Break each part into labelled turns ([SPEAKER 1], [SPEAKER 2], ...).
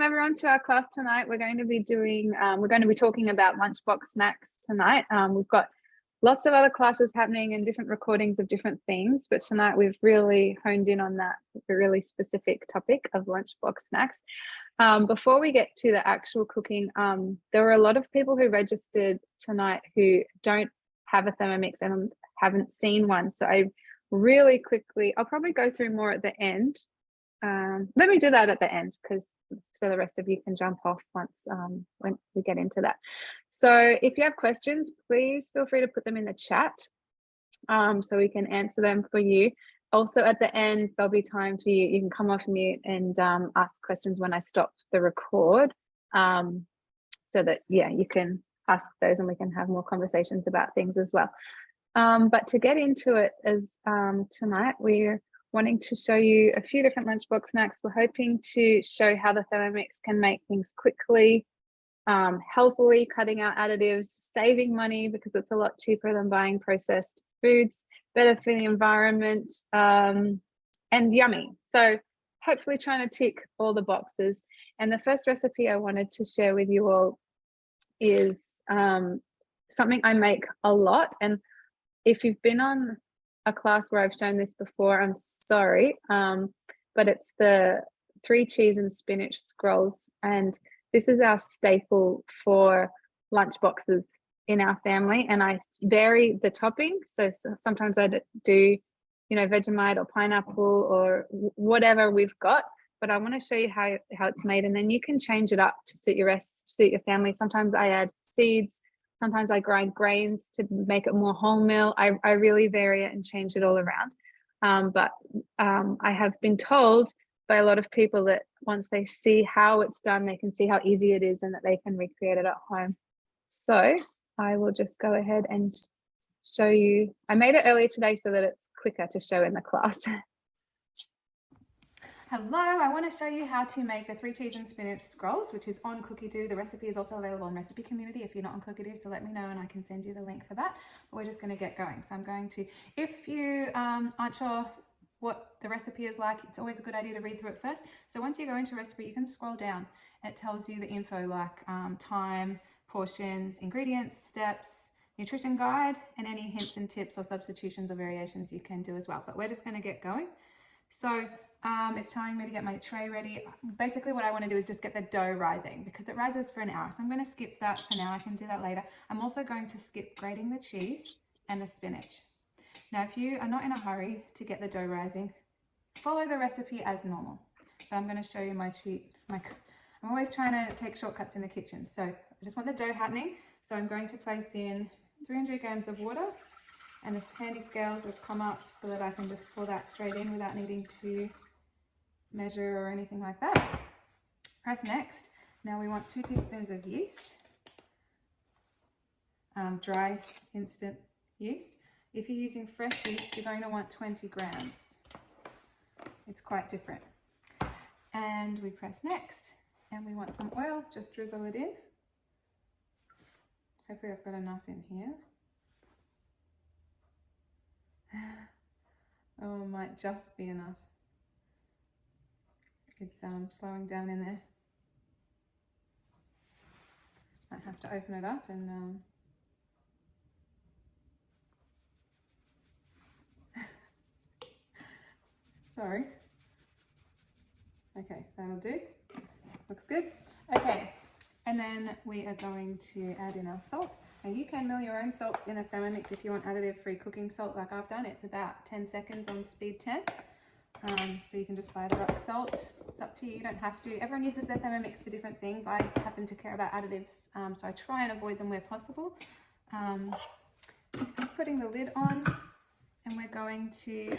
[SPEAKER 1] everyone to our class tonight. We're going to be talking about lunchbox snacks tonight. We've got lots of other classes happening and different recordings of different themes, but tonight we've really honed in on that really specific topic of lunchbox snacks. Before we get to the actual cooking, there were a lot of people who registered tonight who don't have a Thermomix and haven't seen one. So I really quickly, I'll probably go through more at the end. Let me do that at the end, so the rest of you can jump off once when we get into that. So if you have questions, please feel free to put them in the chat so we can answer them for you. Also at the end, there'll be time for you. You can come off mute and ask questions when I stop the record, so that, yeah, you can ask those and we can have more conversations about things as well. But to get into it, tonight we're wanting to show you a few different lunchbox snacks. We're hoping to show how the Thermomix can make things quickly, healthily, cutting out additives, saving money because it's a lot cheaper than buying processed foods, better for the environment, and yummy. So hopefully trying to tick all the boxes. And the first recipe I wanted to share with you all is something I make a lot. And if you've been on a class where I've shown this before, I'm sorry, but it's the 3 cheese and spinach scrolls, and this is our staple for lunch boxes in our family. And I vary the topping, so sometimes I do, you know, Vegemite or pineapple or whatever we've got, but I want to show you how it's made, and then you can change it up to suit your family. Sometimes I add seeds. Sometimes I grind grains to make it more wholemeal. I really vary it and change it all around. But I have been told by a lot of people that once they see how it's done, they can see how easy it is and that they can recreate it at home. So I will just go ahead and show you. I made it earlier today so that it's quicker to show in the class.
[SPEAKER 2] Hello, I want to show you how to make the 3 cheese and spinach scrolls, which is on Cookie-Doo. The recipe is also available on Recipe Community if you're not on Cookie-Doo, so let me know and I can send you the link for that. But we're just going to get going. So I'm going to, if you aren't sure what the recipe is like, it's always a good idea to read through it first. So once you go into recipe, you can scroll down. It tells you the info like time, portions, ingredients, steps, nutrition guide, and any hints and tips or substitutions or variations you can do as well. But we're just going to get going. So it's telling me to get my tray ready. Basically what I want to do is just get the dough rising because it rises for an hour. So I'm going to skip that for now. I can do that later. I'm also going to skip grating the cheese and the spinach. Now, if you are not in a hurry to get the dough rising, follow the recipe as normal. But I'm going to show you I'm always trying to take shortcuts in the kitchen. So I just want the dough happening. So I'm going to place in 300 grams of water, and this handy scales have come up so that I can just pour that straight in without needing to measure or anything like that. Press next. Now we want 2 teaspoons of yeast, dry instant yeast. If you're using fresh yeast, you're going to want 20 grams. It's quite different. And we press next, and we want some oil, just drizzle it in. Hopefully I've got enough in here. Oh, it might just be enough. It's slowing down in there. Might have to open it up and sorry. Okay, that'll do. Looks good. Okay, and then we are going to add in our salt. And you can mill your own salt in a Thermomix if you want additive-free cooking salt like I've done. It's about 10 seconds on speed 10. So you can just buy the rock salt. It's up to you, you don't have to. Everyone uses their Thermomix for different things. I just happen to care about additives, so I try and avoid them where possible. I'm putting the lid on, and we're going to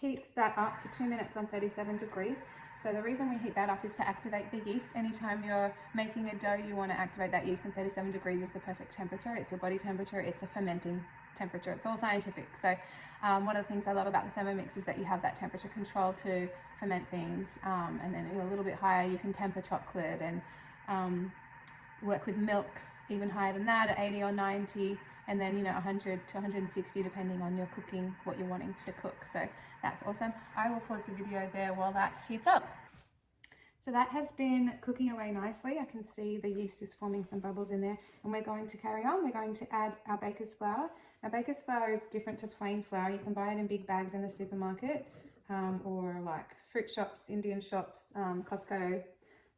[SPEAKER 2] heat that up for 2 minutes on 37 degrees. So the reason we heat that up is to activate the yeast. Anytime you're making a dough, you want to activate that yeast, and 37 degrees is the perfect temperature. It's your body temperature, it's a fermenting temperature. It's all scientific. So one of the things I love about the Thermomix is that you have that temperature control to ferment things, and then a little bit higher you can temper chocolate and work with milks even higher than that at 80 or 90, and then 100 to 160 depending on your cooking, what you're wanting to cook. So that's awesome. I will pause the video there while that heats up. So that has been cooking away nicely. I can see the yeast is forming some bubbles in there, and we're going to carry on. We're going to add our baker's flour. Now, baker's flour is different to plain flour. You can buy it in big bags in the supermarket or like fruit shops, Indian shops, Costco.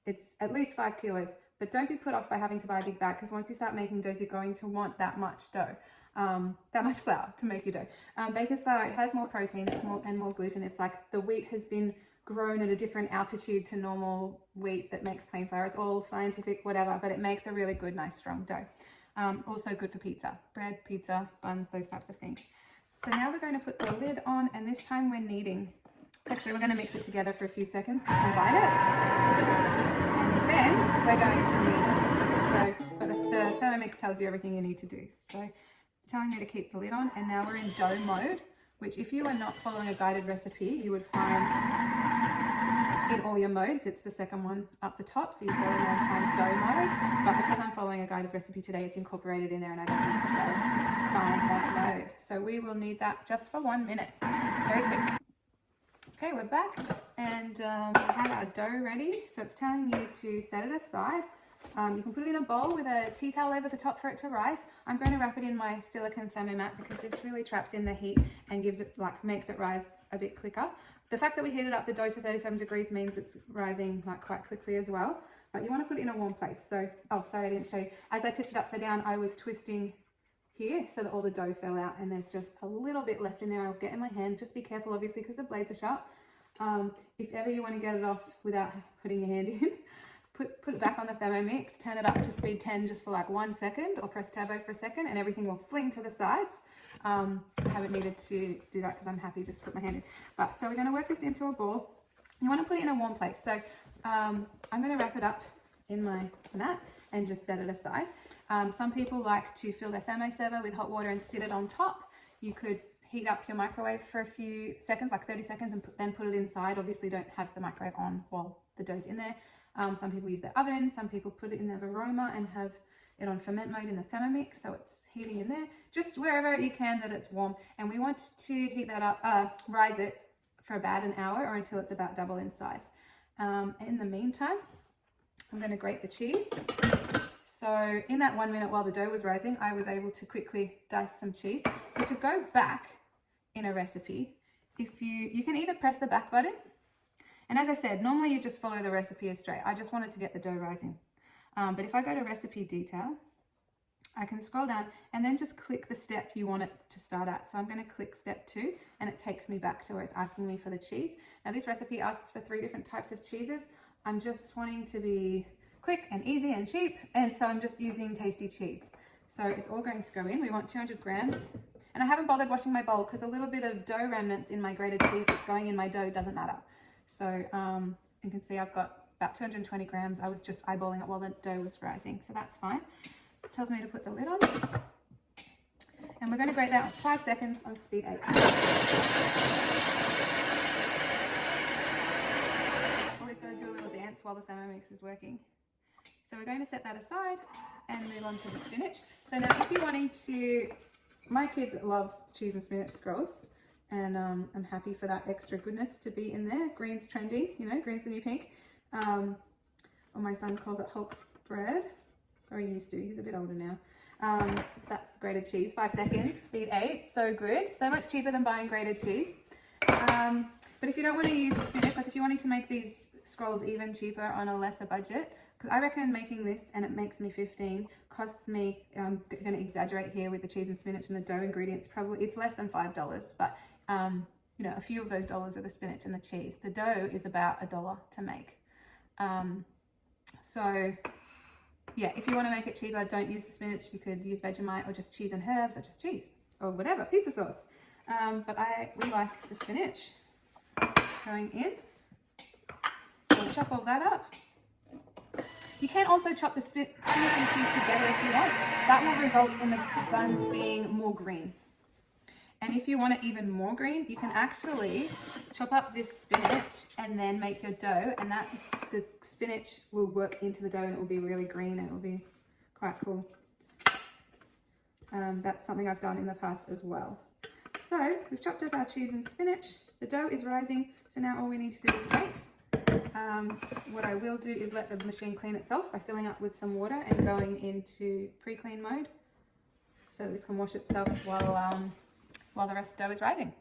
[SPEAKER 2] It's at least 5 kilos, but don't be put off by having to buy a big bag, because once you start making doughs, you're going to want that much dough, that much flour to make your dough. Baker's flour, it has more protein, it's more gluten. It's like the wheat has been grown at a different altitude to normal wheat that makes plain flour. It's all scientific, whatever, but it makes a really good, nice, strong dough. Also good for pizza, bread, pizza, buns, those types of things. So now we're going to put the lid on, and this time we're kneading. Actually, we're going to mix it together for a few seconds to combine it, and then we're going to knead. So, but the Thermomix tells you everything you need to do. So it's telling me to keep the lid on, and now we're in dough mode, which if you are not following a guided recipe, you would find in all your modes. It's the second one up the top, so you go in there and find dough mode. But because I'm following a guided recipe today, it's incorporated in there, and I don't need to go find that mode. So we will need that just for 1 minute, very quick. Okay, we're back, and we have our dough ready. So it's telling you to set it aside. You can put it in a bowl with a tea towel over the top for it to rise. I'm going to wrap it in my silicone thermomat because this really traps in the heat and gives it, like, makes it rise a bit quicker. The fact that we heated up the dough to 37 degrees means it's rising like quite quickly as well. But you want to put it in a warm place. So, oh, sorry, I didn't show you. As I tipped it upside down, I was twisting here so that all the dough fell out, and there's just a little bit left in there. I'll get in my hand. Just be careful, obviously, because the blades are sharp. If ever you want to get it off without putting your hand in, put it back on the Thermomix, turn it up to speed 10 just for like 1 second, or press turbo for a second, and everything will fling to the sides. I haven't needed to do that because I'm happy just to put my hand in. But so we're going to work this into a ball. You want to put it in a warm place. So I'm going to wrap it up in my mat and just set it aside. Some people like to fill their thermoserver with hot water and sit it on top. You could heat up your microwave for a few seconds, like 30 seconds, and then put it inside. Obviously don't have the microwave on while the dough's in there. Some people use their oven, some people put it in their aroma and have it on ferment mode in the Thermomix, so it's heating in there. Just wherever you can that it's warm. And we want to heat that up, rise it for about an hour or until it's about double in size. In the meantime, I'm going to grate the cheese. So in that 1 minute while the dough was rising, I was able to quickly dice some cheese. So to go back in a recipe, if you can either press the back button, and as I said, normally you just follow the recipe as straight. I just wanted to get the dough rising. But if I go to recipe detail, I can scroll down and then just click the step you want it to start at. So I'm going to click step 2, and it takes me back to where it's asking me for the cheese. Now this recipe asks for 3 different types of cheeses. I'm just wanting to be quick and easy and cheap, and so I'm just using tasty cheese. So it's all going to go in. We want 200 grams. And I haven't bothered washing my bowl because a little bit of dough remnants in my grated cheese that's going in my dough doesn't matter. So you can see I've got about 220 grams. I was just eyeballing it while the dough was rising, so that's fine. It tells me to put the lid on. And we're going to grate that 5 seconds on speed 8. Always got to do a little dance while the Thermomix is working. So we're going to set that aside and move on to the spinach. So now if you're wanting to, my kids love cheese and spinach scrolls, and I'm happy for that extra goodness to be in there. Green's trendy, you know, green's the new pink. Or my son calls it Hulk bread, or he used to, he's a bit older now. That's the grated cheese, 5 seconds, speed 8, so good. So much cheaper than buying grated cheese. But if you don't want to use spinach, like if you're wanting to make these scrolls even cheaper on a lesser budget, because I reckon making this, and it makes me 15, costs me, I'm going to exaggerate here with the cheese and spinach and the dough ingredients, probably it's less than $5, but you know, a few of those dollars are the spinach and the cheese. The dough is about $1 to make. So yeah, if you want to make it cheaper, don't use the spinach. You could use Vegemite or just cheese and herbs or just cheese or whatever, pizza sauce. But we like the spinach going in. So we'll chop all that up. You can also chop the spinach and cheese together if you want. That will result in the buns being more green. And if you want it even more green, you can actually chop up this spinach and then make your dough, and the spinach will work into the dough and it will be really green and it will be quite cool. That's something I've done in the past as well. So we've chopped up our cheese and spinach. The dough is rising, so now all we need to do is wait. what I will do is let the machine clean itself by filling up with some water and going into pre-clean mode, so this can wash itself while the rest of the dough is rising.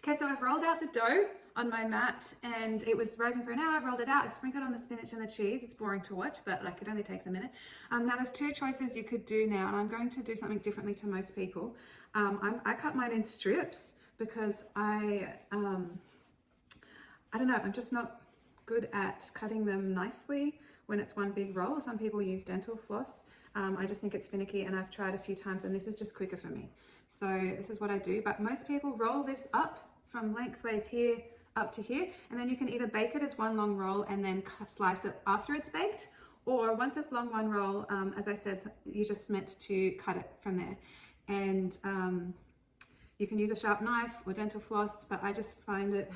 [SPEAKER 2] Okay, so I've rolled out the dough on my mat and it was rising for an hour. I've rolled it out, I've sprinkled on the spinach and the cheese. It's boring to watch, but like it only takes a minute. Now there's two choices you could do now, and I'm going to do something differently to most people. I cut mine in strips because I don't know, I'm just not good at cutting them nicely when it's one big roll. Some people use dental floss. I just think it's finicky, and I've tried a few times and this is just quicker for me. So this is what I do, but most people roll this up from lengthways here up to here, and then you can either bake it as one long roll and then slice it after it's baked, or once it's long one roll, as I said, you're just meant to cut it from there. And you can use a sharp knife or dental floss, but I just find it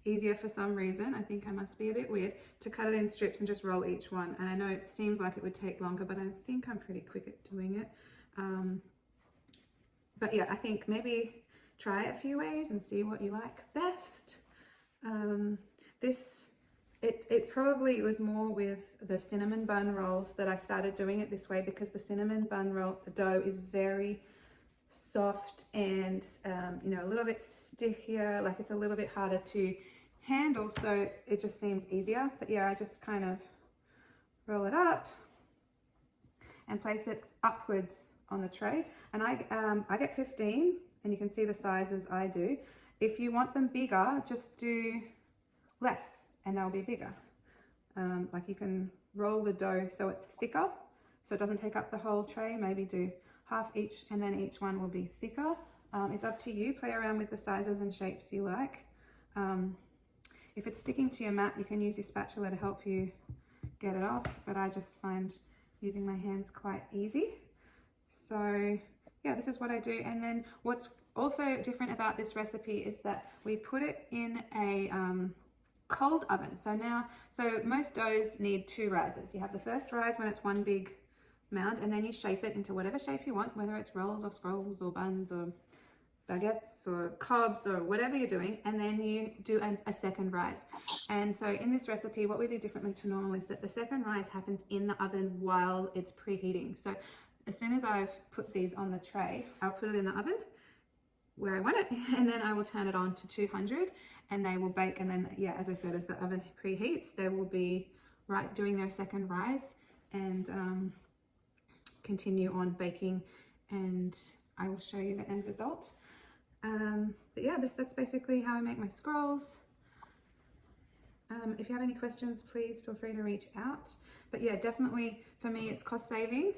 [SPEAKER 2] easier for some reason. I think I must be a bit weird to cut it in strips and just roll each one. And I know it seems like it would take longer, but I think I'm pretty quick at doing it. But yeah, I think maybe try it a few ways and see what you like best. It probably was more with the cinnamon bun rolls that I started doing it this way, because the cinnamon bun roll dough is very soft and you know, a little bit stickier, like it's a little bit harder to handle, so it just seems easier. But yeah, I just kind of roll it up and place it upwards on the tray, and I get 15, and you can see the sizes I do. If you want them bigger, just do less and they'll be bigger. Like you can roll the dough so it's thicker, so it doesn't take up the whole tray. Maybe do half each, and then each one will be thicker. It's up to you. Play around with the sizes and shapes you like. If it's sticking to your mat, you can use your spatula to help you get it off, but I just find using my hands quite easy. So yeah, this is what I do. And then what's also different about this recipe is that we put it in a cold oven. So most doughs need two rises. You have the first rise when it's one big mound, and then you shape it into whatever shape you want, whether it's rolls or scrolls or buns or baguettes or cobs or whatever you're doing, and then you do a second rise. And so in this recipe, what we do differently to normal is that the second rise happens in the oven while it's preheating. So as soon as I've put these on the tray, I'll put it in the oven where I want it, and then I will turn it on to 200 and they will bake. And then, yeah, as I said, as the oven preheats, they will be doing their second rise and continue on baking, and I will show you the end result. But yeah, that's basically how I make my scrolls. If you have any questions, please feel free to reach out. But yeah, definitely for me, it's cost saving.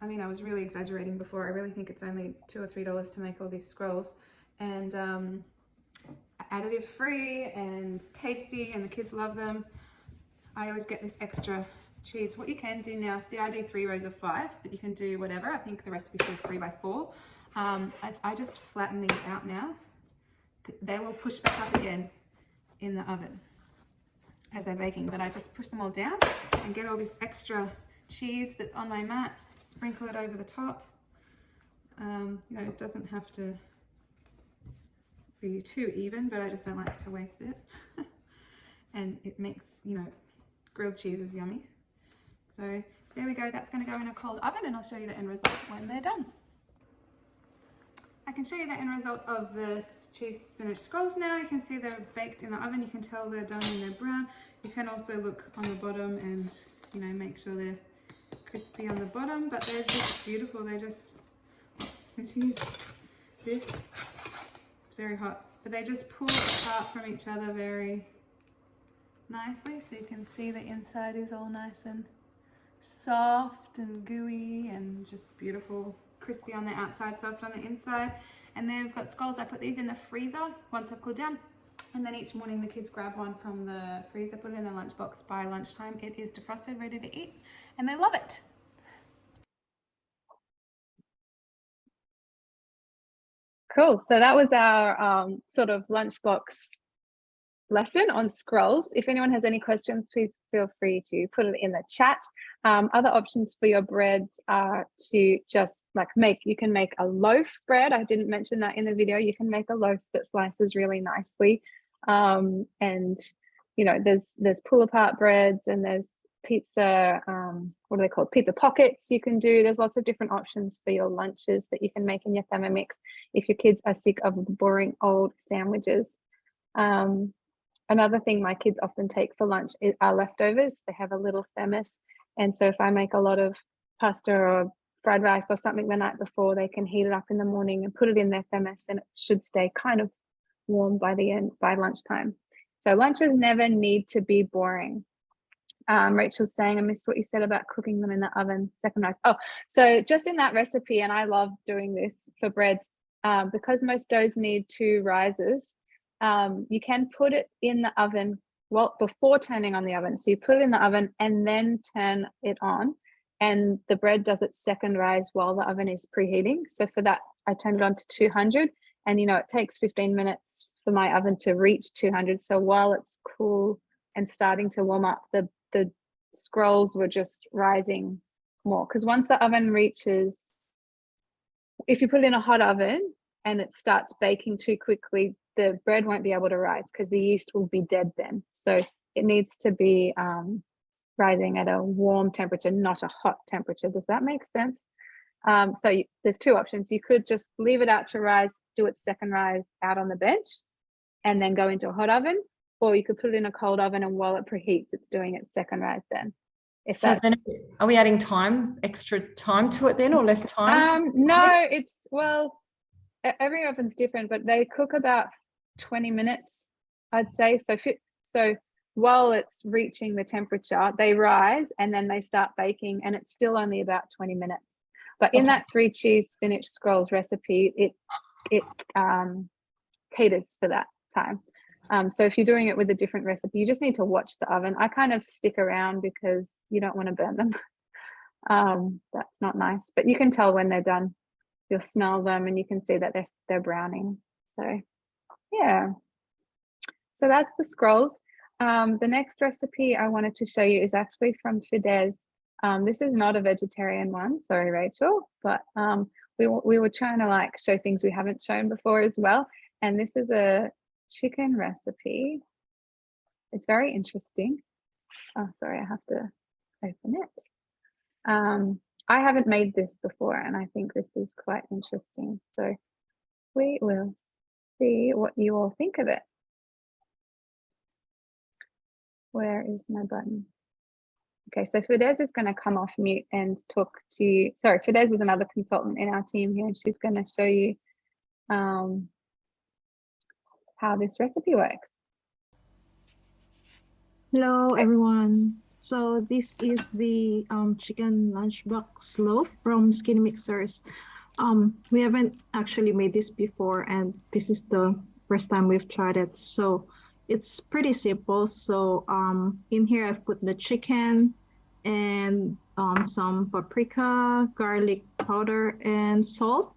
[SPEAKER 2] I mean, I was really exaggerating before. I really think it's only $2 or $3 to make all these scrolls, and additive free and tasty, and the kids love them. I always get this extra cheese. What you can do now, see, I do 3 rows of 5, but you can do whatever. I think the recipe says 3 by 4. I just flatten these out now. They will push back up again in the oven as they're baking, but I just push them all down and get all this extra cheese that's on my mat, sprinkle it over the top. You know, it doesn't have to be too even, but I just don't like to waste it. And it makes, you know, grilled cheese is yummy. So there we go. That's going to go in a cold oven, and I'll show you the end result when they're done. I can show you the end result of the cheese spinach scrolls now. You can see they're baked in the oven. You can tell they're done and they're brown. You can also look on the bottom and, you know, make sure they're crispy on the bottom, but they're just beautiful. They just, use this, it's very hot, but they just pull apart from each other very nicely. So you can see the inside is all nice and soft and gooey and just beautiful, crispy on the outside, soft on the inside. And then we've got scrolls. I put these in the freezer once I've cooled down, and then each morning the kids grab one from the freezer, put it in the lunchbox by lunchtime. It is defrosted, ready to eat, and they love it.
[SPEAKER 1] Cool. So that was our sort of lunchbox lesson on scrolls. If anyone has any questions, please feel free to put it in the chat. Other options for your breads are to just like you can make a loaf bread. I didn't mention that in the video. You can make a loaf that slices really nicely. And there's pull apart breads, and there's pizza, what are they called? Pizza pockets you can do. There's lots of different options for your lunches that you can make in your Thermomix if your kids are sick of the boring old sandwiches. Another thing my kids often take for lunch are leftovers. They have a little thermos, and so if I make a lot of pasta or fried rice or something the night before, they can heat it up in the morning and put it in their thermos, and it should stay kind of warm by lunchtime. So lunches never need to be boring. Rachel's saying, I missed what you said about cooking them in the oven, second rise. Oh, so just in that recipe, and I love doing this for breads, because most doughs need 2 rises, you can put it in the oven before turning on the oven. So you put it in the oven and then turn it on, and the bread does its second rise while the oven is preheating. So for that, I turned it on to 200, and it takes 15 minutes for my oven to reach 200. So while it's cool and starting to warm up, the scrolls were just rising more, because once the oven reaches, if you put it in a hot oven and it starts baking too quickly, the bread won't be able to rise because the yeast will be dead then. So it needs to be rising at a warm temperature, not a hot temperature. Does that make sense? There's 2 options. You could just leave it out to rise, do its second rise out on the bench, and then go into a hot oven, or you could put it in a cold oven, and while it preheats, it's doing its second rise then.
[SPEAKER 3] Then are we adding extra time to it then, or less time?
[SPEAKER 1] No, every oven's different, but they cook about 20 minutes, I'd say. So while it's reaching the temperature, they rise and then they start baking, and it's still only about 20 minutes. But in that 3 cheese spinach scrolls recipe, it caters for that time. So if you're doing it with a different recipe, you just need to watch the oven. I kind of stick around because you don't want to burn them. That's not nice, but you can tell when they're done. You'll smell them and you can see that they're browning. So yeah, so that's the scrolls. The next recipe I wanted to show you is actually from Fidesz. This is not a vegetarian one, sorry Rachel, but we were trying to show things we haven't shown before as well. And this is a chicken recipe. It's very interesting. Oh, sorry, I have to open it. I haven't made this before, and I think this is quite interesting. So we will see what you all think of it. Where is my button? Okay, so Fidesz is going to come off mute and talk to you. Sorry, Fidesz is another consultant in our team here, and she's going to show you how this recipe works.
[SPEAKER 4] Hello everyone. So this is the chicken lunchbox loaf from Skinny Mixers. We haven't actually made this before, and this is the first time we've tried it. So it's pretty simple. So in here I've put the chicken and some paprika, garlic powder, and salt.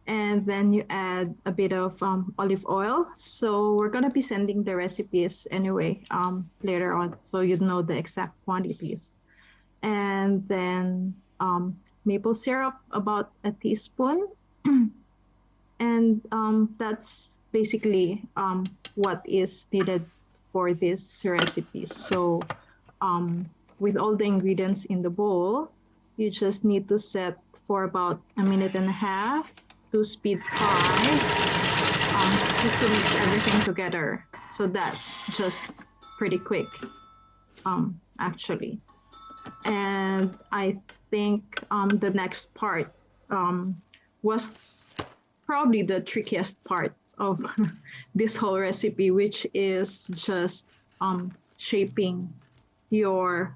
[SPEAKER 4] And then you add a bit of olive oil. So we're going to be sending the recipes anyway later on, so you know the exact quantities. And then maple syrup, about a teaspoon. And that's basically what is needed for this recipe. So with all the ingredients in the bowl, you just need to set for about 1.5 minutes to speed 5, just to mix everything together. So that's just pretty quick, actually. And I think the next part was probably the trickiest part of this whole recipe, which is just shaping your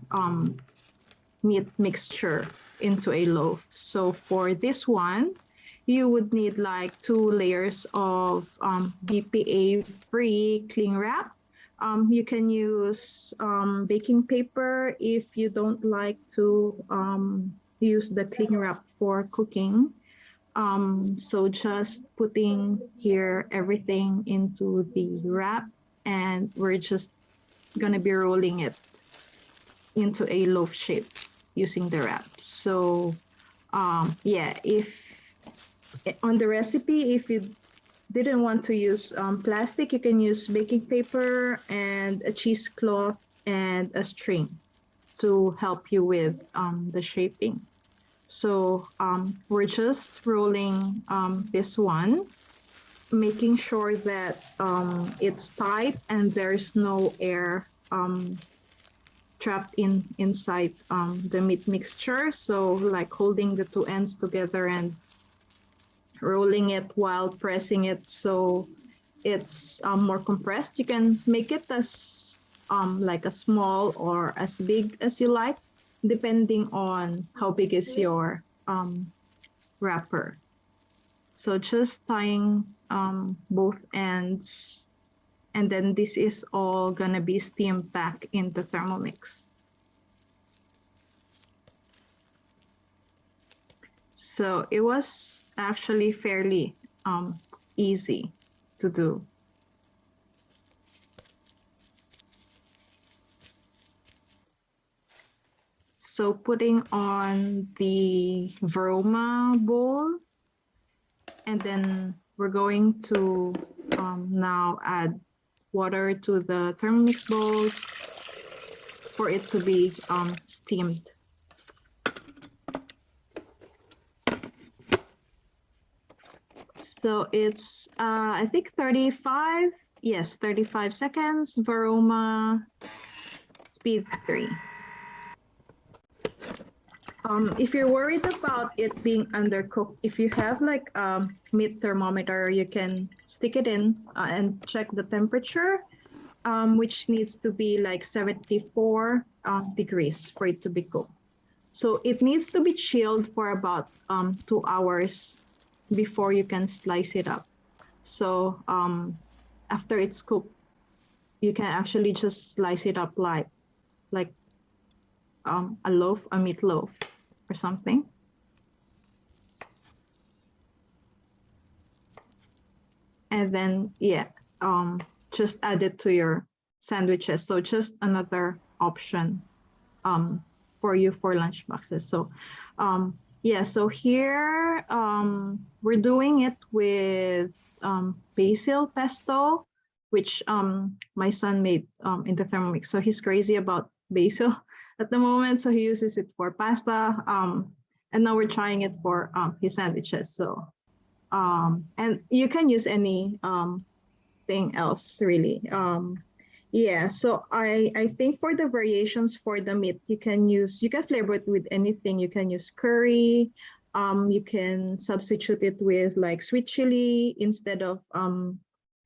[SPEAKER 4] meat mixture into a loaf. So for this one, you would need 2 layers of BPA-free cling wrap. You can use baking paper if you don't like to use the cling wrap for cooking. So just putting here everything into the wrap, and we're just gonna be rolling it into a loaf shape using the wrap. So yeah, if on the recipe, if you didn't want to use plastic, you can use baking paper and a cheesecloth and a string to help you with the shaping. So we're just rolling this one, making sure that it's tight and there's no air trapped inside the meat mixture. So like holding the two ends together and rolling it while pressing it so it's more compressed. You can make it as like as small or as big as you like, depending on how big is your wrapper. So just tying both ends, and then this is all gonna be steamed back in the Thermomix. So it was actually fairly easy to do. So putting on the Veroma bowl, and then we're going to now add water to the Thermomix bowl for it to be steamed. So it's, I think 35, yes, 35 seconds, Veroma, speed 3. If you're worried about it being undercooked, if you have like a meat thermometer, you can stick it in and check the temperature, which needs to be like 74 degrees for it to be cooked. So it needs to be chilled for about 2 hours before you can slice it up. So after it's cooked, you can actually just slice it up like a loaf, a meat loaf or something. And then, yeah, just add it to your sandwiches. So just another option for you for lunch boxes. So yeah, so here we're doing it with Basil Pesto, which my son made in the Thermomix. So he's crazy about basil at the moment. So he uses it for pasta. And now we're trying it for his sandwiches. So, and you can use any thing else really. Yeah, so I think for the variations for the meat, you can flavor it with anything. You can use curry. You can substitute it with like sweet chili instead of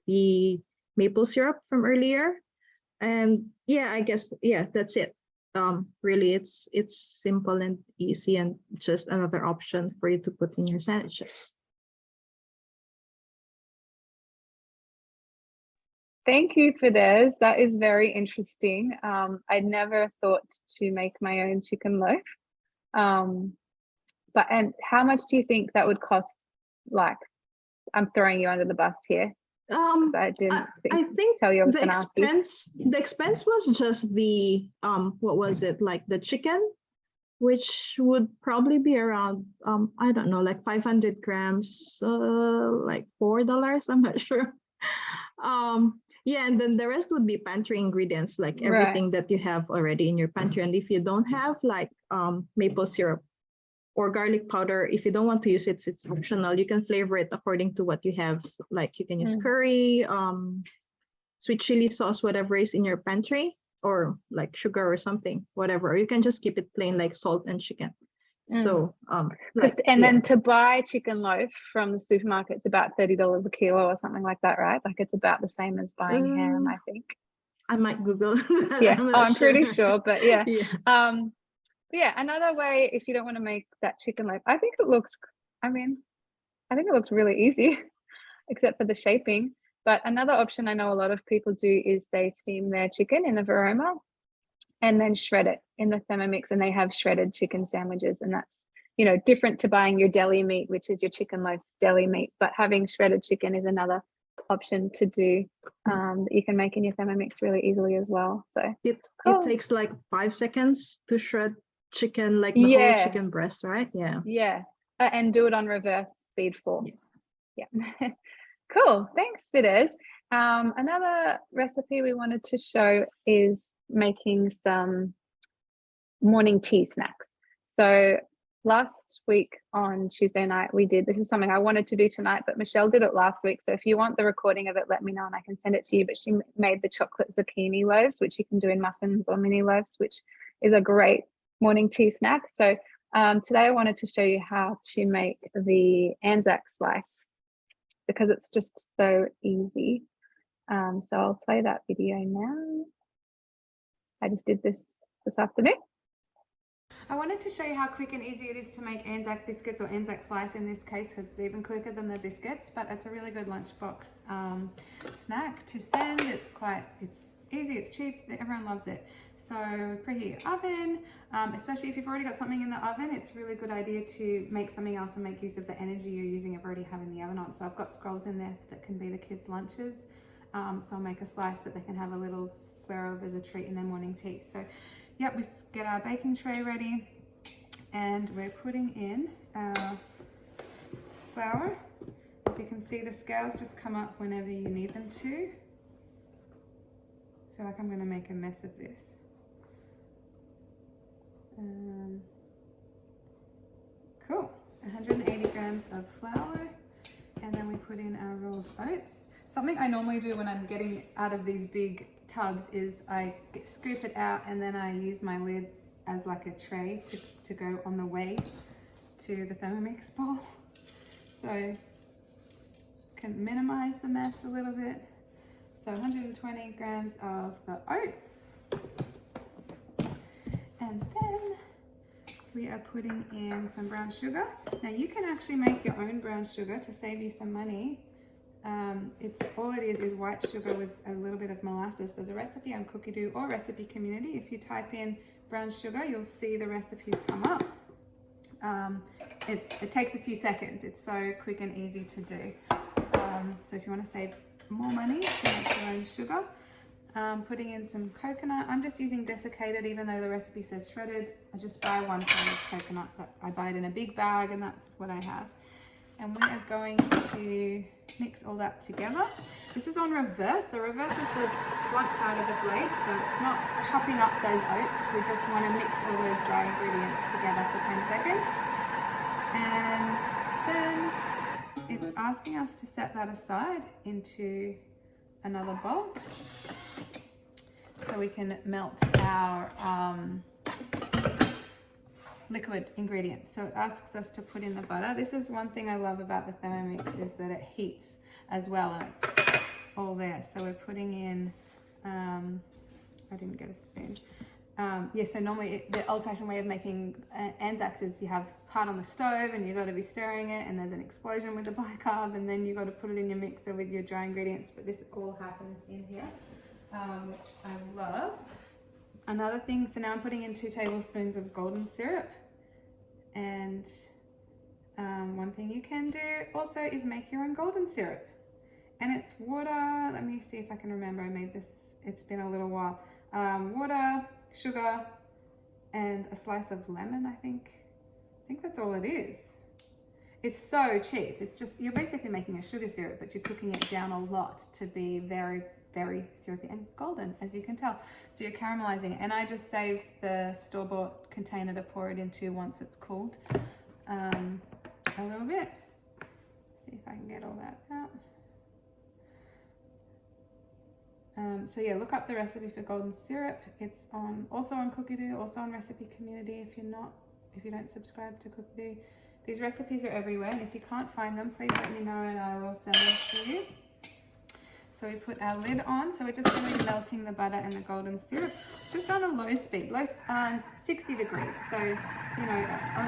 [SPEAKER 4] the maple syrup from earlier. And yeah, I guess, yeah, that's it. Really, it's simple and easy and just another option for you to put in your sandwiches.
[SPEAKER 1] Thank you for theirs. That is very interesting. I never thought to make my own chicken loaf. And how much do you think that would cost? Like, I'm throwing you under the bus here. I didn't tell you I was going to ask you.
[SPEAKER 4] The expense was just the what was it, like the chicken, which would probably be around I don't know, like 500 grams, like $4. I'm not sure. Yeah, and then the rest would be pantry ingredients, like everything that you have already in your pantry. And if you don't have like maple syrup or garlic powder, if you don't want to use it, it's optional. You can flavor it according to what you have. So, like you can use curry, sweet chili sauce, whatever is in your pantry, or like sugar or something, whatever. Or you can just keep it plain like salt and chicken. So
[SPEAKER 1] then to buy chicken loaf from the supermarket, it's about $30 a kilo or something like that, right? Like it's about the same as buying ham, I think.
[SPEAKER 4] I might Google that.
[SPEAKER 1] Yeah, I'm pretty sure, but yeah. Yeah, another way, if you don't want to make that chicken loaf, I think it looks really easy, except for the shaping. But another option I know a lot of people do is they steam their chicken in the Veroma and then shred it in the Thermomix, and they have shredded chicken sandwiches. And that's, different to buying your deli meat, which is your chicken loaf deli meat. But having shredded chicken is another option to do that you can make in your Thermomix really easily as well. So
[SPEAKER 4] it takes like 5 seconds to shred chicken, like the whole chicken breast, right? Yeah.
[SPEAKER 1] And do it on reverse speed 4. Yeah. Cool, thanks, Fides. Another recipe we wanted to show is making some morning tea snacks. So last week on Tuesday night this is something I wanted to do tonight, but Michelle did it last week. So if you want the recording of it, let me know and I can send it to you. But she made the chocolate zucchini loaves, which you can do in muffins or mini loaves, which is a great morning tea snack. So today I wanted to show you how to make the ANZAC Slice because it's just so easy. So I'll play that video now. I just did this afternoon.
[SPEAKER 2] I wanted to show you how quick and easy it is to make ANZAC biscuits, or ANZAC Slice in this case, because it's even quicker than the biscuits, but it's a really good lunchbox snack to send. It's easy, it's cheap, everyone loves it. So preheat your oven, especially if you've already got something in the oven, it's a really good idea to make something else and make use of the energy you're using of already having the oven on. So I've got scrolls in there that can be the kids' lunches. So I'll make a slice that they can have a little square of as a treat in their morning tea. So yep, we get our baking tray ready and we're putting in our flour. As you can see, the scales just come up whenever you need them to. I feel like I'm going to make a mess of this. Cool, 180 grams of flour, and then we put in our rolled oats. Something I normally do when I'm getting out of these big tubs is I scoop it out and then I use my lid as like a tray to go on the way to the Thermomix bowl. So can minimize the mess a little bit. So 120 grams of the oats. And then we are putting in some brown sugar. Now you can actually make your own brown sugar to save you some money. All it is white sugar with a little bit of molasses. There's a recipe on Cookie Do or Recipe Community. If you type in brown sugar, you'll see the recipes come up. It takes a few seconds. It's so quick and easy to do. So if you want to save more money, you can make your own sugar. Putting in some coconut. I'm just using desiccated, even though the recipe says shredded. I just buy 1 pound of coconut. I buy it in a big bag and that's what I have. And we are going to mix all that together. This is on reverse. So reverse is the blunt side of the blade. So it's not chopping up those oats. We just want to mix all those dry ingredients together for 10 seconds. And then it's asking us to set that aside into another bowl. So we can melt our liquid ingredients. So it asks us to put in the butter. This is one thing I love about the Thermomix is that it heats as well and it's all there. So we're putting in, I didn't get a spoon. Yeah, so normally the old-fashioned way of making ANZACs is you have part on the stove and you've got to be stirring it and there's an explosion with the bicarb and then you've got to put it in your mixer with your dry ingredients, but this all happens in here, which I love. Another thing, so now I'm putting in 2 tablespoons of golden syrup, and one thing you can do also is make your own golden syrup, and it's water. Let me see if I can remember. I made this, it's been a little while. Water, sugar, and a slice of lemon, I think that's all it is. It's so cheap. It's just, you're basically making a sugar syrup, but you're cooking it down a lot to be very, very syrupy and golden, as you can tell. So you're caramelizing it. And I just save the store-bought container to pour it into once it's cooled a little bit. See if I can get all that out. So yeah, look up the recipe for golden syrup. It's also on Cookie Do, also on Recipe Community if you don't subscribe to Cookie Do. These recipes are everywhere, and if you can't find them, please let me know and I will send them to you. So we put our lid on, so we're just going to be melting the butter and the golden syrup just on a low speed, 60 degrees. So, you know,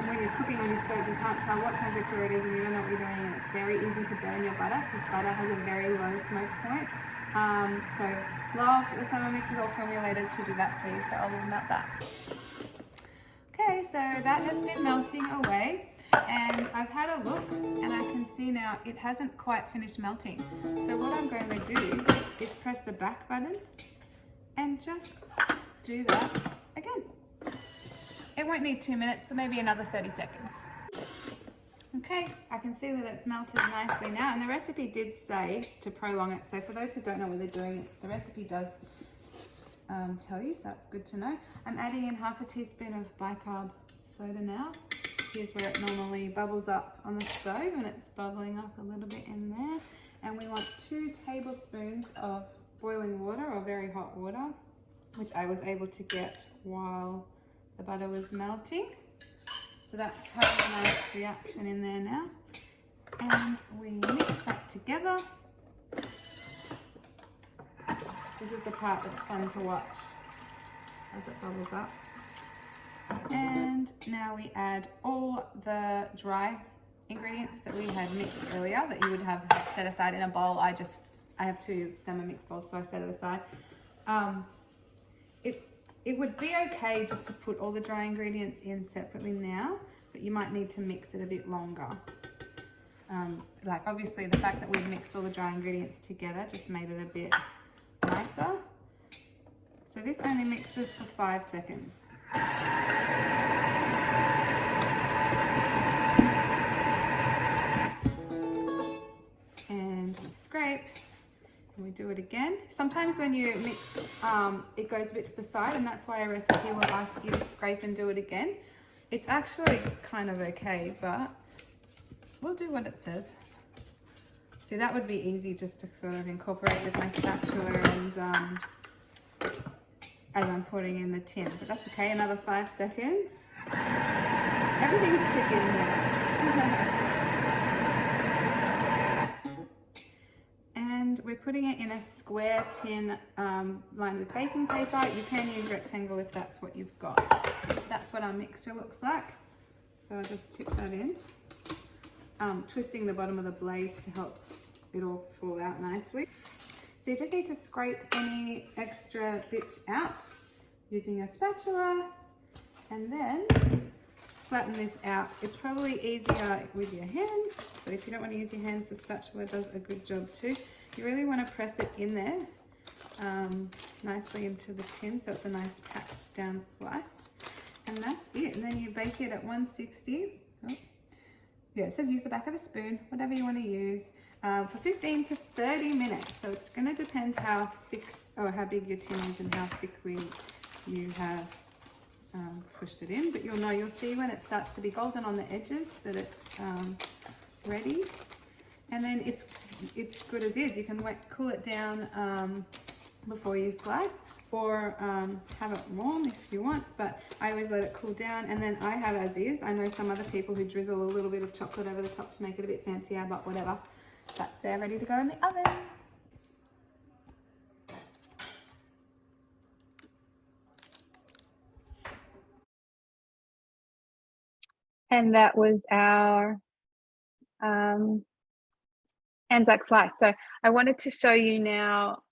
[SPEAKER 2] when you're cooking on your stove, you can't tell what temperature it is and you don't know what you're doing, and it's very easy to burn your butter because butter has a very low smoke point. So love the Thermomix is all formulated to do that for you, so I'll melt that. Okay, so that has been melting away. And I've had a look and I can see now it hasn't quite finished melting. So what I'm going to do is press the back button and just do that again. It won't need 2 minutes, but maybe another 30 seconds. Okay, I can see that it's melted nicely now, and the recipe did say to prolong it. So for those who don't know what they're doing, the recipe does tell you, so that's good to know. I'm adding in half a teaspoon of bicarb soda now. Here's where it normally bubbles up on the stove, and it's bubbling up a little bit in there. And we want 2 tablespoons of boiling water or very hot water, which I was able to get while the butter was melting. So that's having a nice reaction in there now. And we mix that together. This is the part that's fun to watch as it bubbles up. And now we add all the dry ingredients that we had mixed earlier that you would have set aside in a bowl. I have 2 Thermomix bowls, so I set it aside. It would be okay just to put all the dry ingredients in separately now, but you might need to mix it a bit longer. Like obviously the fact that we've mixed all the dry ingredients together just made it a bit nicer. So this only mixes for 5 seconds. And we scrape. And we do it again. Sometimes when you mix, it goes a bit to the side, and that's why a recipe will ask you to scrape and do it again. It's actually kind of okay, but we'll do what it says. See, that would be easy just to sort of incorporate with my spatula and as I'm putting in the tin, but that's okay. Another 5 seconds. Everything's quick in here. And we're putting it in a square tin lined with baking paper. You can use rectangle if that's what you've got. That's what our mixture looks like. So I'll just tip that in. Twisting the bottom of the blades to help it all fall out nicely. So you just need to scrape any extra bits out using your spatula and then flatten this out. It's probably easier with your hands, but if you don't want to use your hands, the spatula does a good job too. You really want to press it in there nicely into the tin so it's a nice packed down slice. And that's it. And then you bake it at 160. Oh. Yeah, it says use the back of a spoon, whatever you want to use, for 15 to 30 minutes. So it's going to depend how thick or how big your tin is and how thickly you have pushed it in. But you'll see when it starts to be golden on the edges that it's ready. And then it's good as is. You can cool it down before you slice, or have it warm if you want, but I always let it cool down, and then I have as is. I know some other people who drizzle a little bit of chocolate over the top to make it a bit fancier, but whatever. But they're ready to go in the oven.
[SPEAKER 1] And that was our ANZAC Slice. So I wanted to show you now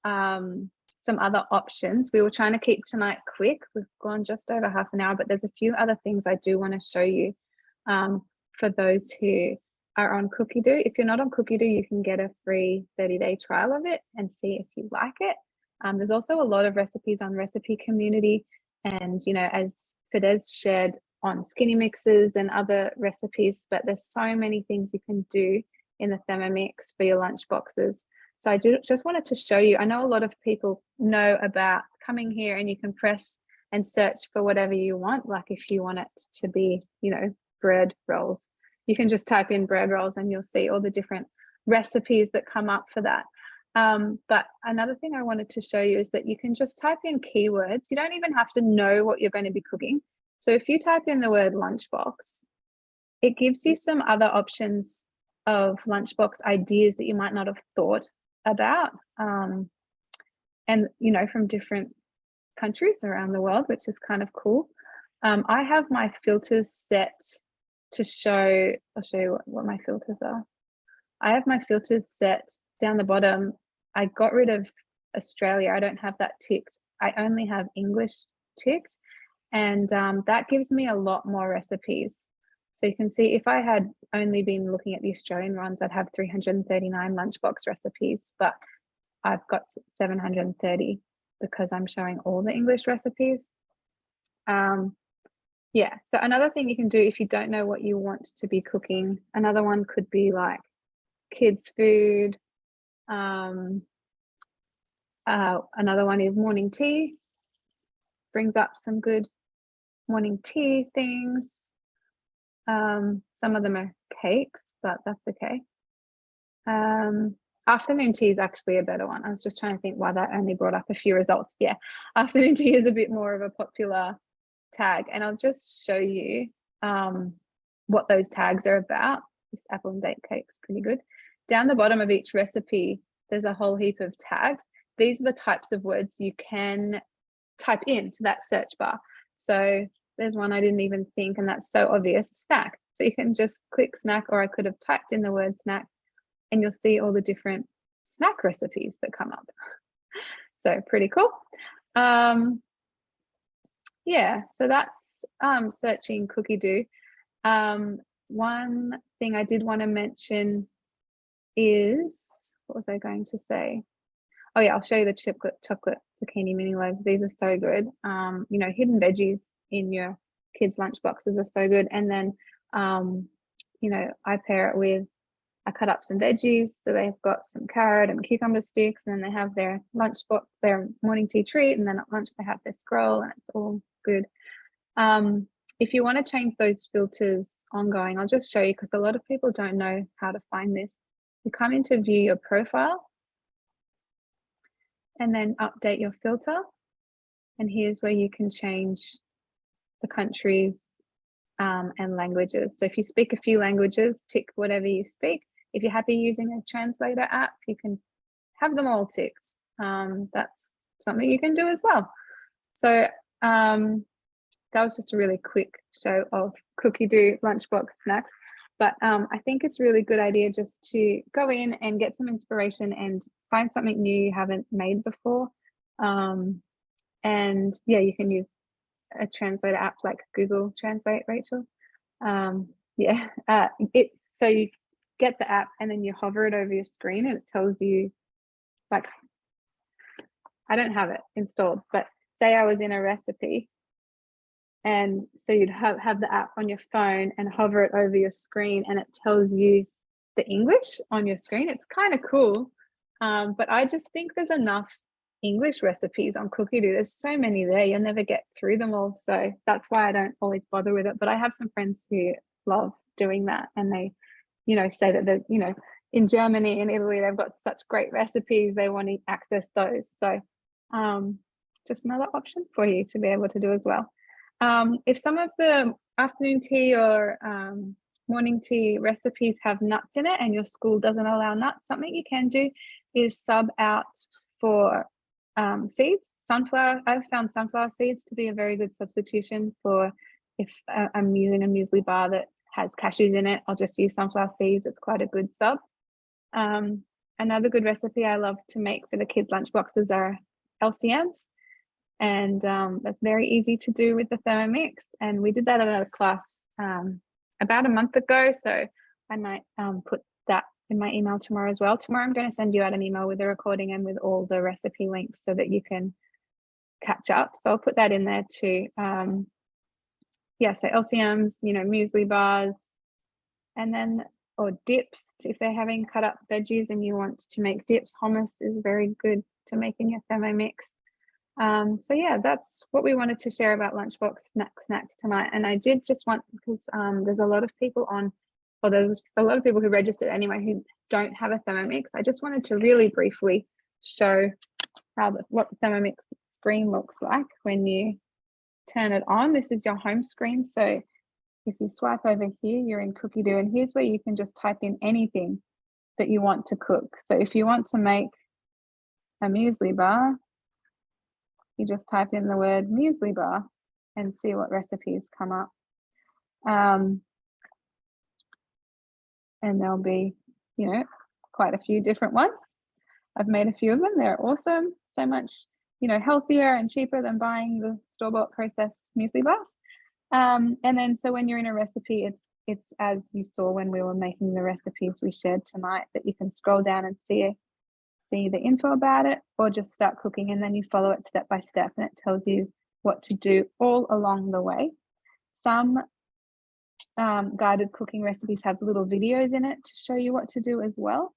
[SPEAKER 1] some other options. We were trying to keep tonight quick. We've gone just over half an hour, but there's a few other things I do want to show you for those who are on Cookie Do. If you're not on Cookie Do, you can get a free 30-day trial of it and see if you like it. There's also a lot of recipes on Recipe Community, and as Fidesz shared, on Skinny Mixes and other recipes, but there's so many things you can do in the Thermomix for your lunch boxes. So I just wanted to show you. I know a lot of people know about coming here and you can press and search for whatever you want. Like if you want it to be, bread rolls, you can just type in bread rolls and you'll see all the different recipes that come up for that. But another thing I wanted to show you is that you can just type in keywords. You don't even have to know what you're going to be cooking. So if you type in the word lunchbox, it gives you some other options of lunchbox ideas that you might not have thought about, and from different countries around the world, which is kind of cool. I have my filters set to show. I'll show you what my filters are. I have my filters set down the bottom. I got rid of Australia. I don't have that ticked. I only have English ticked, and that gives me a lot more recipes. So you can see if I had only been looking at the Australian ones, I'd have 339 lunchbox recipes, but I've got 730 because I'm showing all the English recipes. Yeah, so another thing you can do if you don't know what you want to be cooking, another one could be like kids food. Another one is morning tea, brings up some good morning tea things. Some of them are cakes, but that's okay. Afternoon tea is actually a better one. I was just trying to think why that only brought up a few results. Yeah, afternoon tea is a bit more of a popular tag, and I'll just show you what those tags are about. This apple and date cake's pretty good. Down the bottom of each recipe, there's a whole heap of tags. These are the types of words you can type into that search bar. So there's one I didn't even think, and that's so obvious, snack. So you can just click snack, or I could have typed in the word snack, and you'll see all the different snack recipes that come up. So pretty cool. Yeah, so that's searching Cookie Do. One thing I did want to mention is, what was I going to say? Oh yeah, I'll show you the chocolate zucchini mini loaves. These are so good. You know, hidden veggies in your kids' lunch boxes are so good. And then, you know, I pair it with, I cut up some veggies. So they've got some carrot and cucumber sticks, and then they have their lunch box, their morning tea treat. And then at lunch they have their scroll, and it's all good. If you want to change those filters ongoing, I'll just show you, because a lot of people don't know how to find this. You come into view your profile, and then update your filter. And here's where you can change the countries and languages. So if you speak a few languages, tick whatever you speak. If you're happy using a translator app, you can have them all ticked. That's something you can do as well. So that was just a really quick show of Cookie Do lunchbox snacks. But I think it's a really good idea just to go in and get some inspiration and find something new you haven't made before. And yeah, you can use a translator app like Google Translate, Rachel. So you get the app and then you hover it over your screen, and it tells you, like, I don't have it installed, but say I was in a recipe, and so you'd have the app on your phone and hover it over your screen, and it tells you the English on your screen. It's kind of cool. But I just think there's enough English recipes on Cookie Do. There's so many there, you'll never get through them all. So that's why I don't always bother with it. But I have some friends who love doing that, and they, you know, say that they're, you know, in Germany and Italy, they've got such great recipes, they want to access those. So just another option for you to be able to do as well. If some of the afternoon tea or morning tea recipes have nuts in it and your school doesn't allow nuts, something you can do is sub out for seeds. Sunflower, I've found sunflower seeds to be a very good substitution for, if I'm using a muesli bar that has cashews in it, I'll just use sunflower seeds. It's quite a good sub. Another good recipe I love to make for the kids' lunch boxes are LCMs. And that's very easy to do with the Thermomix. And we did that at a class about a month ago. So I might put that in my email tomorrow as well. Tomorrow I'm going to send you out an email with the recording and with all the recipe links so that you can catch up. So I'll put that in there too. Yeah, so LCMs, you know, muesli bars, and then, or dips, if they're having cut up veggies and you want to make dips, hummus is very good to make in your Thermomix. So yeah, that's what we wanted to share about Lunchbox snacks tonight. And I did just want, because there's a lot of people on, or there's a lot of people who registered anyway who don't have a Thermomix. I just wanted to really briefly show how what the Thermomix screen looks like when you turn it on. This is your home screen. So if you swipe over here, you're in Cookie Do, and here's where you can just type in anything that you want to cook. So if you want to make a muesli bar, you just type in the word muesli bar and see what recipes come up. And there'll be, you know, quite a few different ones. I've made a few of them. They're awesome. So much, you know, healthier and cheaper than buying the store-bought processed muesli bars. And then so when you're in a recipe, it's as you saw when we were making the recipes we shared tonight, that you can scroll down and see the info about it, or just start cooking, and then you follow it step by step, and it tells you what to do all along the way. Some guided cooking recipes have little videos in it to show you what to do as well.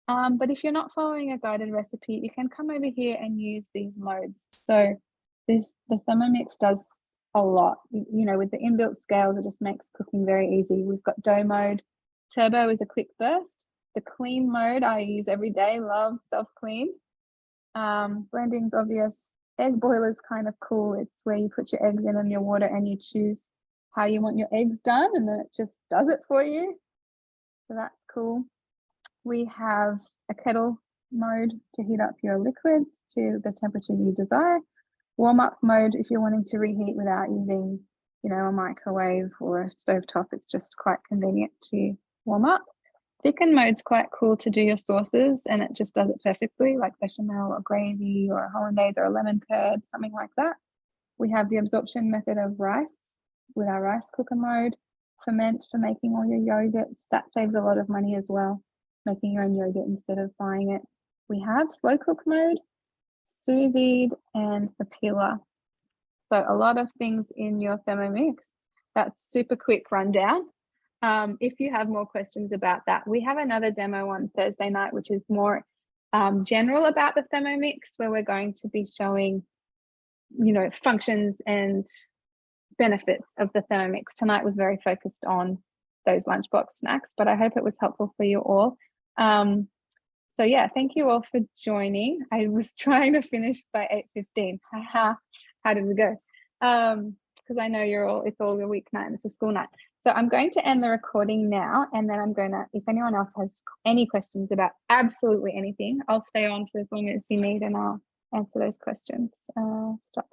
[SPEAKER 1] But if you're not following a guided recipe, you can come over here and use these modes. So the Thermomix does a lot, you know, with the inbuilt scales, it just makes cooking very easy. We've got dough mode. Turbo is a quick burst. The clean mode I use every day, love self-clean. Blending's obvious. Egg boiler's kind of cool. It's where you put your eggs in and your water and you choose how you want your eggs done, and then it just does it for you. So that's cool. We have a kettle mode to heat up your liquids to the temperature you desire. Warm up mode if you're wanting to reheat without using, you know, a microwave or a stovetop. It's just quite convenient to warm up. Thicken mode's quite cool to do your sauces, and it just does it perfectly, like bechamel or gravy or a hollandaise or a lemon curd, something like that. We have the absorption method of rice with our rice cooker mode. Ferment for making all your yogurts. That saves a lot of money as well, making your own yogurt instead of buying it. We have slow cook mode, sous vide, and the peeler. So a lot of things in your Thermomix. That's super quick rundown. If you have more questions about that, we have another demo on Thursday night, which is more general about the Thermomix, where we're going to be showing, you know, functions and benefits of the Thermomix. Tonight was very focused on those lunchbox snacks, but I hope it was helpful for you all. So yeah, thank you all for joining. I was trying to finish by 8:15. How did we go? Because I know it's all your weeknight and it's a school night. So I'm going to end the recording now, and then I'm going to, if anyone else has any questions about absolutely anything, I'll stay on for as long as you need and I'll answer those questions. Stop.